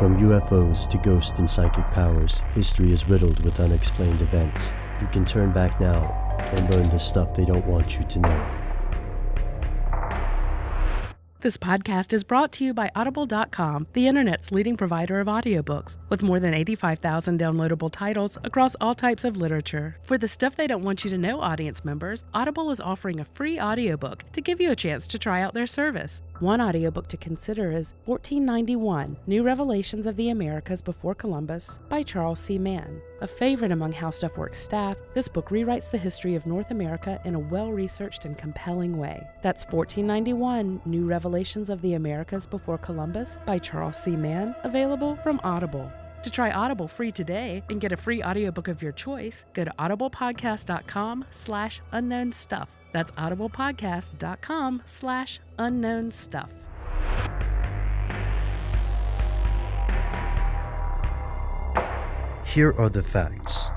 From UFOs to ghost and psychic powers, history is riddled with unexplained events. You can turn back now and learn the stuff they don't want you to know. This podcast is brought to you by Audible.com, the internet's leading provider of audiobooks, with more than 85,000 downloadable titles across all types of literature. For the stuff they don't want you to know, audience members, Audible is offering a free audiobook to give you a chance to try out their service. One audiobook to consider is 1491, New Revelations of the Americas Before Columbus by Charles C. Mann. A favorite among How Stuff Works staff, this book rewrites the history of North America in a well-researched and compelling way. That's 1491, New Revelations of the Americas Before Columbus by Charles C. Mann, available from Audible. To try Audible free today and get a free audiobook of your choice, go to audiblepodcast.com/unknownstuff. That's audiblepodcast.com/unknownstuff. Here are the facts.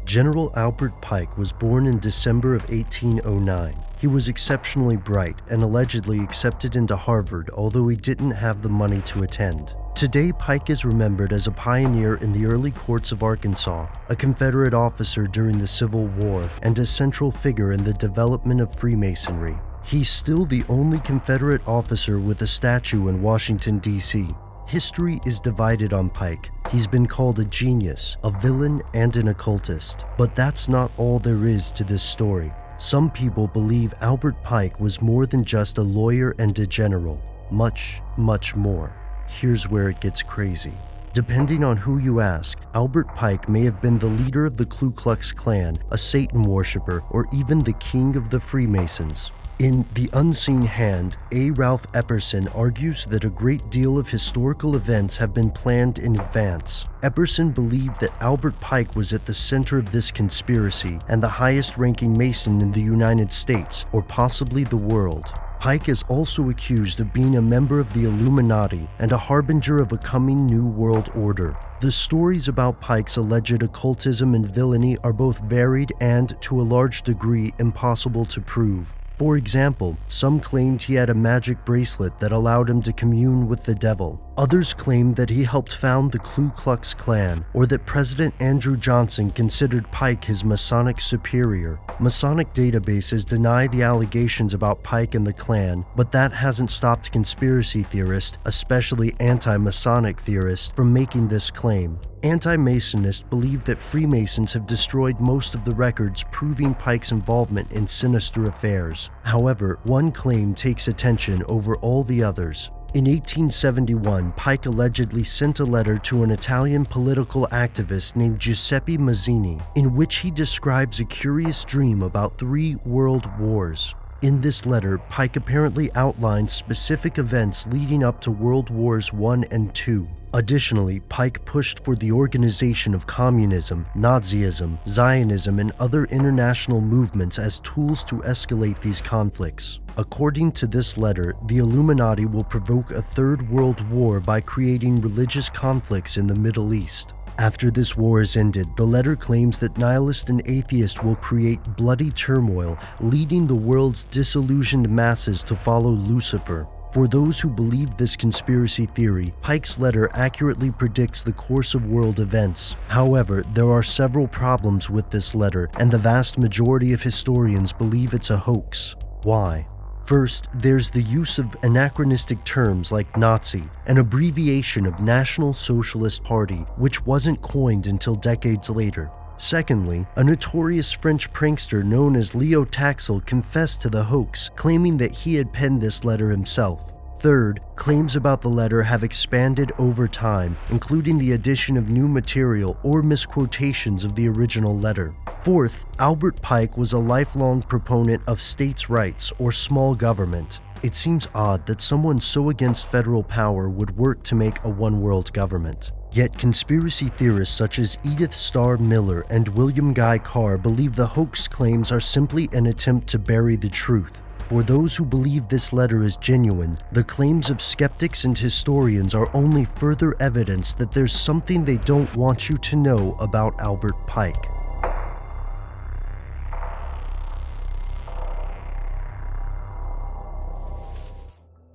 General Albert Pike was born in December of 1809. He was exceptionally bright and allegedly accepted into Harvard, although he didn't have the money to attend. Today, Pike is remembered as a pioneer in the early courts of Arkansas, a Confederate officer during the Civil War, and a central figure in the development of Freemasonry. He's still the only Confederate officer with a statue in Washington, D.C. History is divided on Pike. He's been called a genius, a villain, and an occultist. But that's not all there is to this story. Some people believe Albert Pike was more than just a lawyer and a general. Much, much more. Here's where it gets crazy. Depending on who you ask, Albert Pike may have been the leader of the Ku Klux Klan, a Satan worshiper, or even the king of the Freemasons. In The Unseen Hand, A. Ralph Epperson argues that a great deal of historical events have been planned in advance. Epperson believed that Albert Pike was at the center of this conspiracy and the highest-ranking Mason in the United States, or possibly the world. Pike is also accused of being a member of the Illuminati and a harbinger of a coming new world order. The stories about Pike's alleged occultism and villainy are both varied and, to a large degree, impossible to prove. For example, some claimed he had a magic bracelet that allowed him to commune with the devil. Others claimed that he helped found the Ku Klux Klan, or that President Andrew Johnson considered Pike his Masonic superior. Masonic databases deny the allegations about Pike and the Klan, but that hasn't stopped conspiracy theorists, especially anti-Masonic theorists, from making this claim. Anti-Masonists believe that Freemasons have destroyed most of the records proving Pike's involvement in sinister affairs. However, one claim takes attention over all the others. In 1871, Pike allegedly sent a letter to an Italian political activist named Giuseppe Mazzini, in which he describes a curious dream about 3 world wars. In this letter, Pike apparently outlined specific events leading up to World Wars I and II. Additionally, Pike pushed for the organization of communism, Nazism, Zionism, and other international movements as tools to escalate these conflicts. According to this letter, the Illuminati will provoke a third world war by creating religious conflicts in the Middle East. After this war is ended, the letter claims that nihilists and atheists will create bloody turmoil, leading the world's disillusioned masses to follow Lucifer. For those who believe this conspiracy theory, Pike's letter accurately predicts the course of world events. However, there are several problems with this letter, and the vast majority of historians believe it's a hoax. Why? First, there's the use of anachronistic terms like Nazi, an abbreviation of National Socialist Party, which wasn't coined until decades later. Secondly, a notorious French prankster known as Leo Taxil confessed to the hoax, claiming that he had penned this letter himself. Third, claims about the letter have expanded over time, including the addition of new material or misquotations of the original letter. Fourth, Albert Pike was a lifelong proponent of states' rights or small government. It seems odd that someone so against federal power would work to make a one-world government. Yet conspiracy theorists such as Edith Starr Miller and William Guy Carr believe the hoax claims are simply an attempt to bury the truth. For those who believe this letter is genuine, the claims of skeptics and historians are only further evidence that there's something they don't want you to know about Albert Pike.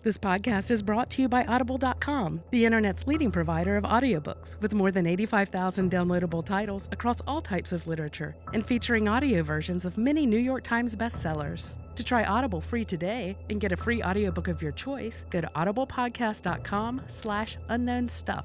This podcast is brought to you by Audible.com, the internet's leading provider of audiobooks, with more than 85,000 downloadable titles across all types of literature and featuring audio versions of many New York Times bestsellers. To try Audible free today and get a free audiobook of your choice, go to audiblepodcast.com/unknownstuff.